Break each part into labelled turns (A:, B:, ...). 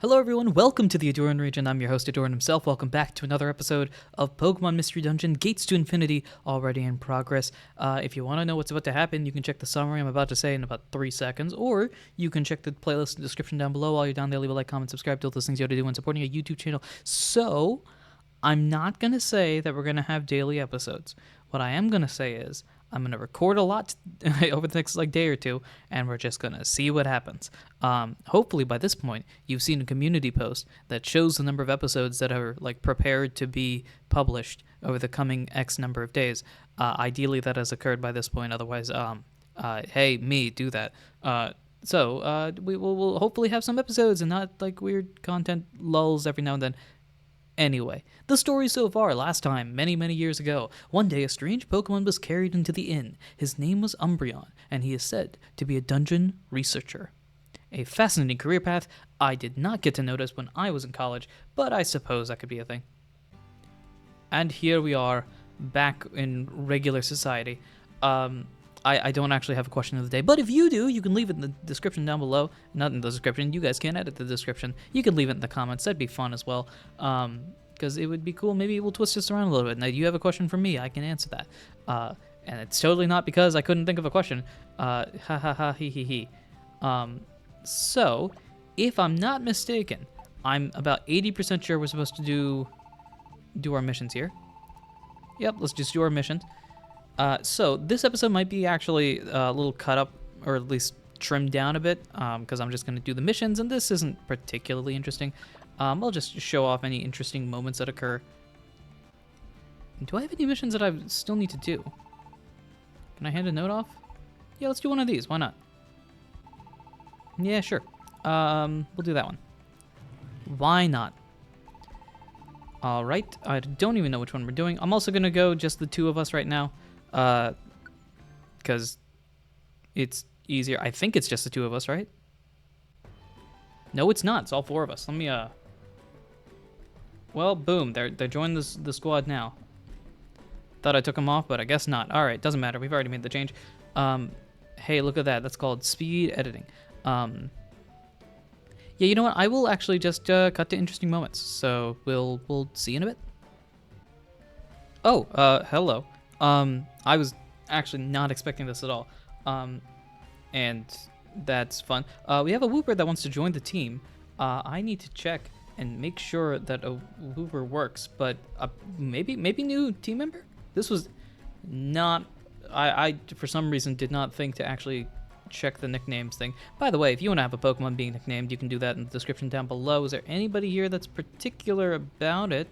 A: Hello everyone, welcome to the Ahdurin region. I'm your host Ahdurin himself. Welcome back to another episode of Pokemon Mystery Dungeon Gates to Infinity, already in progress. If you want to know what's about to happen, you can check the summary I'm about to say in about 3 seconds, or you can check the playlist in the description down below. While you're down there, leave a like, comment, subscribe to all those things you have to do when supporting a YouTube channel. So, I'm not going to say that we're going to have daily episodes. What I am going to say is I'm going to record a lot over the next day or two, and we're just going to see what happens. Hopefully by this point, you've seen a community post that shows the number of episodes that are prepared to be published over the coming X number of days. Ideally, that has occurred by this point. Otherwise, hey, me, do that. So we'll hopefully have some episodes and not weird content lulls every now and then. Anyway, the story so far. Last time, many, many years ago, one day a strange Pokemon was carried into the inn. His name was Umbreon, and he is said to be a dungeon researcher. A fascinating career path I did not get to notice when I was in college, but I suppose that could be a thing. And here we are, back in regular society. I don't actually have a question of the day, but if you do, you can leave it in the description down below. Not in the description, you guys can edit the description. You can leave it in the comments, that'd be fun as well, because it would be cool. Maybe we'll twist this around a little bit. Now, you have a question for me, I can answer that. And it's totally not because I couldn't think of a question. Ha ha ha, he he he. So, if I'm not mistaken, I'm about 80% sure we're supposed to do our missions here. Yep, let's just do our missions. So this episode might be actually a little cut up, or at least trimmed down a bit, because I'm just going to do the missions, and this isn't particularly interesting. I'll just show off any interesting moments that occur. Do I have any missions that I still need to do? Can I hand a note off? Yeah, let's do one of these. Why not? Yeah, sure. We'll do that one. Why not? All right. I don't even know which one we're doing. I'm also going to go just the two of us right now. Because it's easier. I think it's just the two of us, right? No, it's not. It's all four of us. Let me, well, boom. They're joining the squad now. Thought I took them off, but I guess not. All right, doesn't matter. We've already made the change. Hey, look at that. That's called speed editing. Yeah, you know what? I will actually just cut to interesting moments. So we'll see you in a bit. Oh, hello. I was actually not expecting this at all. And that's fun. We have a Wooper that wants to join the team. I need to check and make sure that a Wooper works, but maybe new team member? This was not... I for some reason did not think to actually check the nicknames thing. By the way, if you want to have a Pokemon being nicknamed, you can do that in the description down below. Is there anybody here that's particular about it?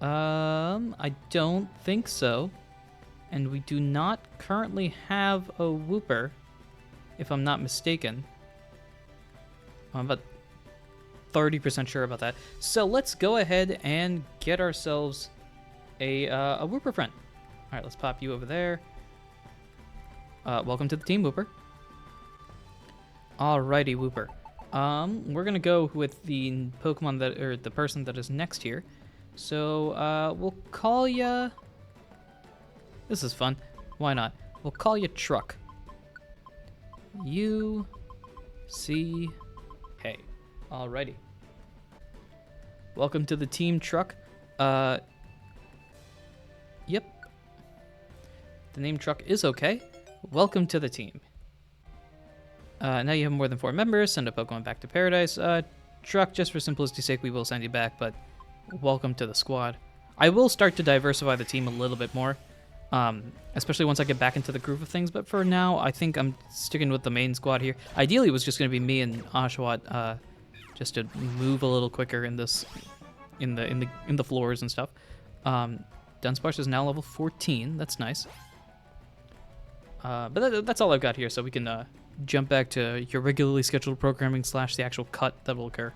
A: I don't think so. And we do not currently have a Wooper, if I'm not mistaken. I'm about 30% sure about that. So let's go ahead and get ourselves a Wooper friend. All right, let's pop you over there. Welcome to the team, Wooper. Alrighty, Wooper. We're gonna go with the Pokemon that, or the person that is next here. So, we'll call ya... This is fun. Why not? We'll call you Truck. U-C-K. Alrighty. Welcome to the team, Truck. Yep. The name Truck is okay. Welcome to the team. Now you have more than 4 members. Send a Pokemon back to Paradise. Truck, just for simplicity's sake, we will send you back, but welcome to the squad. I will start to diversify the team a little bit more, especially once I get back into the groove of things, but for now, I think I'm sticking with the main squad here. Ideally, it was just going to be me and Oshawott, just to move a little quicker in this, in the floors and stuff. Dunsparce is now level 14. That's nice. But that's all I've got here, so we can jump back to your regularly scheduled programming / the actual cut that will occur.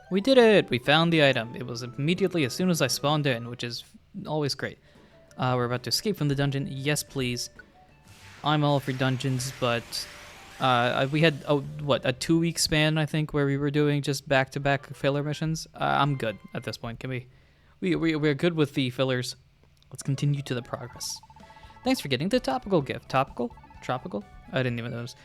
A: We did it! We found the item. It was immediately as soon as I spawned in, which is always great. We're about to escape from the dungeon. Yes, please. I'm all for dungeons, but we had, a 2-week span, I think, where we were doing just back-to-back filler missions. I'm good at this point. Can we're good with the fillers. Let's continue to the progress. Thanks for getting the topical gift. Topical? Tropical? I didn't even notice.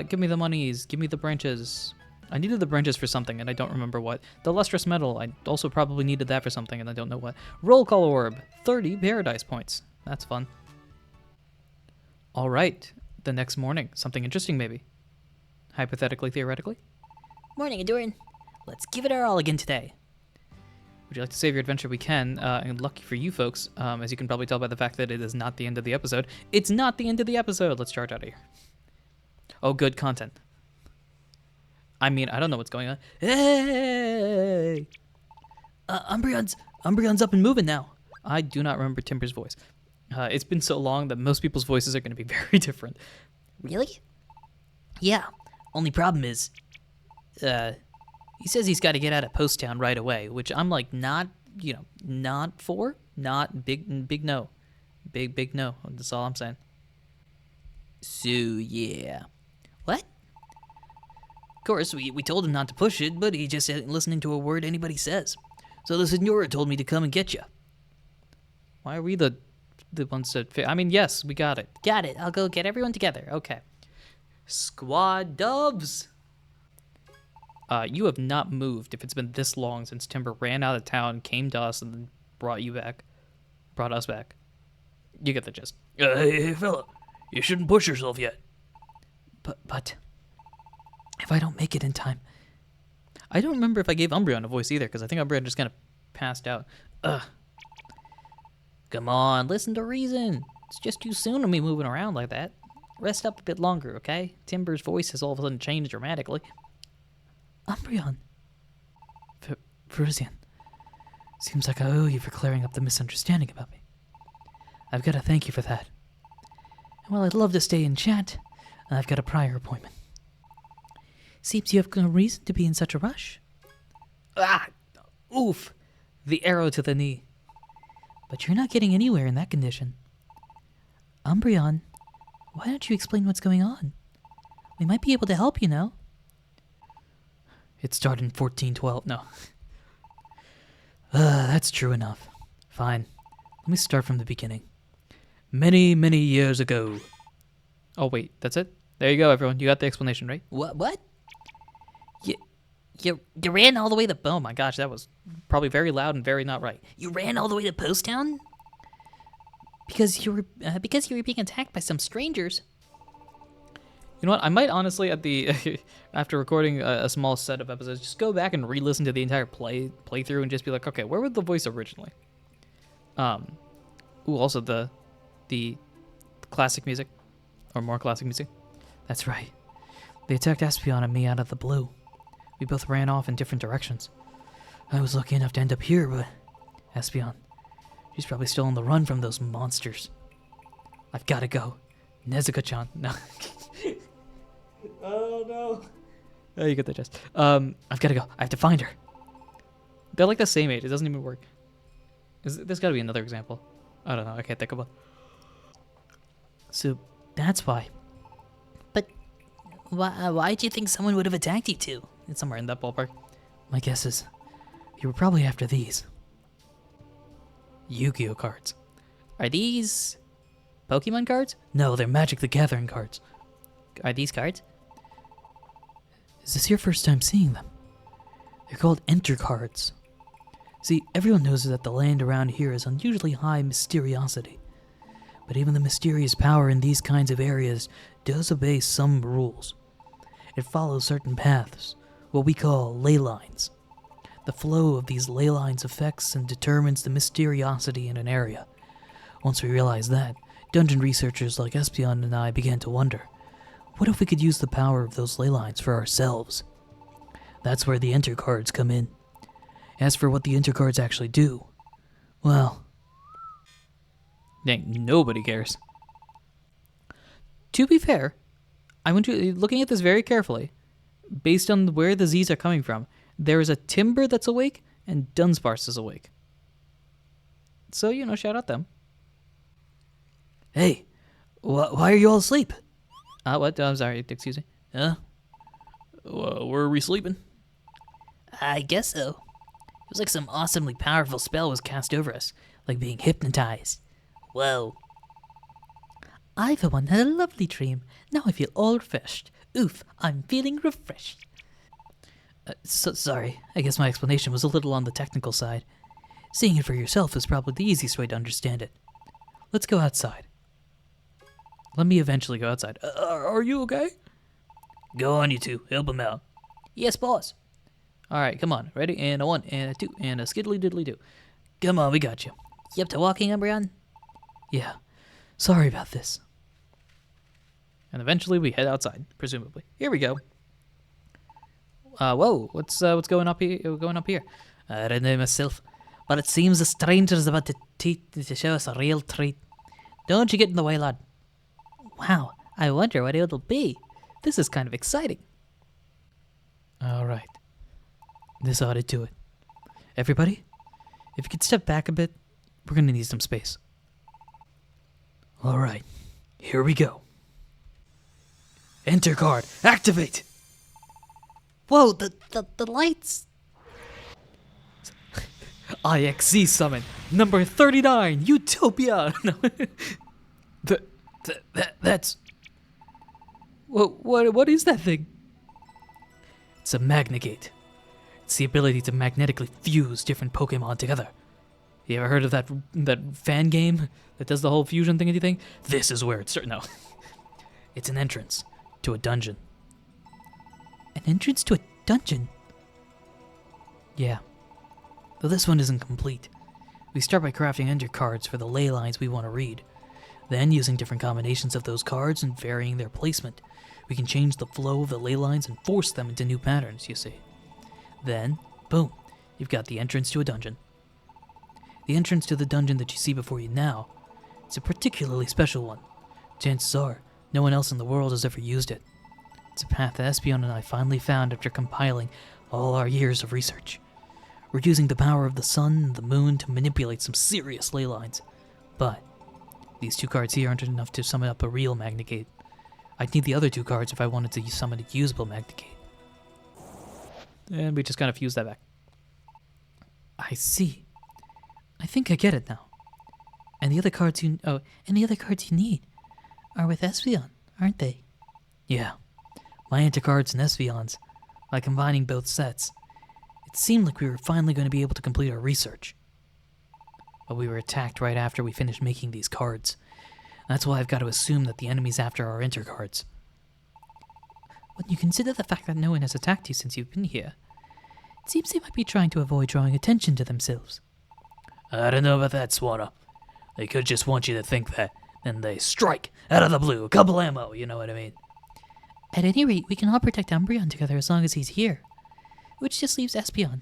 A: Give me the monies. Give me the branches. I needed the branches for something, and I don't remember what. The lustrous metal, I also probably needed that for something, and I don't know what. Roll call orb, 30 paradise points. That's fun. All right, the next morning. Something interesting, maybe. Hypothetically, theoretically.
B: Morning, Ahdurin. Let's give it our all again today.
A: Would you like to save your adventure? We can. And lucky for you folks, as you can probably tell by the fact that it is not the end of the episode. It's not the end of the episode. Let's charge out of here. Oh, good content. I mean, I don't know what's going on. Hey!
B: Umbreon's up and moving now.
A: I do not remember Timber's voice. It's been so long that most people's voices are going to be very different.
B: Really? Yeah. Only problem is,
A: he says he's got to get out of Post Town right away, which I'm like, not for, not big no. Big no. That's all I'm saying.
B: So, yeah. What? Of course, we told him not to push it, but he just isn't listening to a word anybody says. So the Senora told me to come and get you.
A: Why are we the ones that... I mean, yes, we got it.
B: Got it. I'll go get everyone together.
A: Okay. Squad dubs! You have not moved if it's been this long since Timber ran out of town, came to us, and then brought us back. You get the gist.
C: Hey, fella, you shouldn't push yourself yet.
B: But if I don't make it in time...
A: I don't remember if I gave Umbreon a voice either, because I think Umbreon just kind of passed out.
B: Come on, listen to reason. It's just too soon to be moving around like that. Rest up a bit longer, okay? Timber's voice has all of a sudden changed dramatically.
D: Umbreon. Frisian. Seems like I owe you for clearing up the misunderstanding about me. I've got to thank you for that. And while I'd love to stay and chat, I've got a prior appointment. Seems you have no reason to be in such a rush.
A: Ah! Oof! The arrow to the knee.
D: But you're not getting anywhere in that condition. Umbreon, why don't you explain what's going on? We might be able to help, you know.
A: It started in 1412. No.
D: That's true enough. Fine. Let me start from the beginning.
A: Many, many years ago. Oh, wait. That's it? There you go, everyone. You got the explanation, right?
B: What? You ran all the way to...
A: Oh my gosh, that was probably very loud and very not right.
B: You ran all the way to Post Town? Because you were being attacked by some strangers.
A: You know what? I might honestly, at the after recording a small set of episodes, just go back and re-listen to the entire playthrough and just be like, okay, where was the voice originally? Also the classic music, or more classic music.
D: That's right. They attacked Espeon and me out of the blue. We both ran off in different directions. I was lucky enough to end up here, but Espeon, she's probably still on the run from those monsters. I've got to go. Nezuko-chan. No.
A: Oh, no. Oh, you get the gist.
D: I've got to go. I have to find her.
A: They're like the same age. It doesn't even work. There's got to be another example. I don't know. I can't think of one.
D: So, that's why.
B: But why do you think someone would have attacked you two?
A: It's somewhere in that ballpark.
D: My guess is you were probably after these. Yu-Gi-Oh cards.
B: Are these Pokemon cards?
D: No, they're Magic the Gathering cards.
B: Are these cards?
D: Is this your first time seeing them? They're called Enter cards. See, everyone knows that the land around here is unusually high mysteriosity. But even the mysterious power in these kinds of areas does obey some rules. It follows certain paths, what we call ley lines. The flow of these ley lines affects and determines the mysteriosity in an area. Once we realized that, dungeon researchers like Espeon and I began to wonder, what if we could use the power of those ley lines for ourselves? That's where the Enter cards come in. As for what the Enter cards actually do, well...
A: Dang, nobody cares. To be fair, I went to looking at this very carefully. Based on where the Z's are coming from, there is a Timber that's awake, and Dunsparce is awake. So, shout out them.
D: Hey, why are you all asleep?
A: What? I'm sorry, excuse me.
C: Were we sleeping?
B: I guess so. It was like some awesomely powerful spell was cast over us, like being hypnotized. Whoa.
D: I, for one, had a lovely dream. Now I feel all refreshed. Oof, I'm feeling refreshed. Sorry, I guess my explanation was a little on the technical side. Seeing it for yourself is probably the easiest way to understand it. Let's go outside. Let me eventually go outside. Are you okay?
C: Go on, you two. Help him out.
B: Yes, boss.
A: All right, come on. Ready? And a 1, and a 2, and a skiddly diddly do.
D: Come on, we got you.
B: You up to walking, Umbreon?
D: Yeah, sorry about this.
A: And eventually we head outside, presumably. Here we go. Whoa, what's going up here? Going up here?
B: I don't know myself, but it seems the stranger's about to show us a real treat. Don't you get in the way, lad. Wow, I wonder what it'll be. This is kind of exciting.
D: All right. This ought to do it. Everybody, if you could step back a bit, we're going to need some space. All right, here we go. Enter card, activate!
B: Whoa, the lights.
A: IXZ summon number 39, Utopia. No. That's what is that thing?
D: It's a Magnegate. It's the ability to magnetically fuse different Pokemon together.
A: You ever heard of that fan game that does the whole fusion thingy thing? This is where it's no.
D: It's an entrance to a dungeon.
B: An entrance to a dungeon?
D: Yeah. Though this one isn't complete. We start by crafting enter cards for the ley lines we want to read. Then, using different combinations of those cards and varying their placement, we can change the flow of the ley lines and force them into new patterns, you see. Then, boom, you've got the entrance to a dungeon. The entrance to the dungeon that you see before you now, it's a particularly special one. Chances are, no one else in the world has ever used it. It's a path that Espeon and I finally found after compiling all our years of research. We're using the power of the sun and the moon to manipulate some serious ley lines. But these 2 cards here aren't enough to summon up a real Magnegate. I'd need the other 2 cards if I wanted to summon a usable Magnegate.
A: And we just kind of fuse that back.
D: I see. I think I get it now. And the other cards you need are with Espeon, aren't they? Yeah. My Anticards and Espeons. By combining both sets, it seemed like we were finally going to be able to complete our research. But we were attacked right after we finished making these cards. That's why I've got to assume that the enemy's after our enter cards.
B: When you consider the fact that no one has attacked you since you've been here, it seems they might be trying to avoid drawing attention to themselves.
C: I don't know about that, Sorta. They could just want you to think that. Then they strike out of the blue, a couple ammo, you know what I mean?
B: At any rate, we can all protect Umbreon together as long as he's here. Which just leaves Espeon.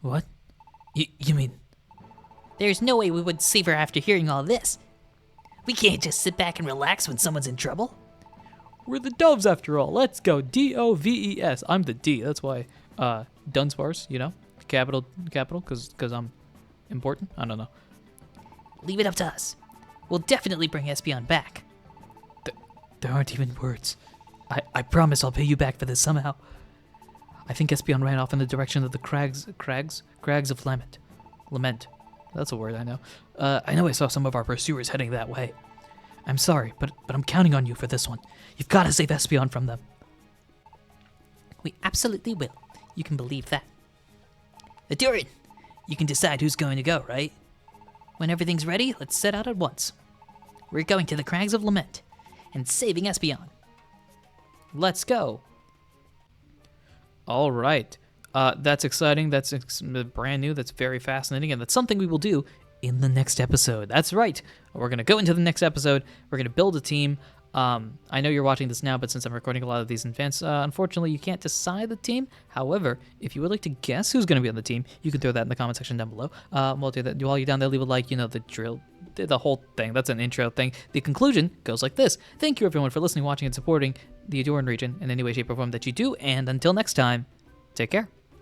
D: What? You mean...
B: There's no way we would save her after hearing all this. We can't just sit back and relax when someone's in trouble.
A: We're the doves after all. Let's go. DOVES. I'm the D. That's why Dunsparce, you know? Capital, because I'm important. I don't know.
B: Leave it up to us. We'll definitely bring Espeon back.
D: There aren't even words. I promise I'll pay you back for this somehow. I think Espeon ran off in the direction of the crags of Lament. That's a word I know. I know I saw some of our pursuers heading that way. I'm sorry, but I'm counting on you for this one. You've got to save Espeon from them.
B: We absolutely will. You can believe that. Ahdurin, you can decide who's going to go, right? When everything's ready, let's set out at once. We're going to the Crags of Lament and saving Espeon.
A: Let's go. All right. That's exciting. That's brand new. That's very fascinating. And that's something we will do in the next episode. That's right. We're going to go into the next episode. We're going to build a team. I know you're watching this now, but since I'm recording a lot of these in advance, unfortunately, you can't decide the team. However, if you would like to guess who's going to be on the team, you can throw that in the comment section down below. We'll do that. While you're down there, leave a like, you know, the drill, the whole thing. That's an intro thing. The conclusion goes like this. Thank you, everyone, for listening, watching, and supporting the Ahdurin region in any way, shape, or form that you do. And until next time, take care.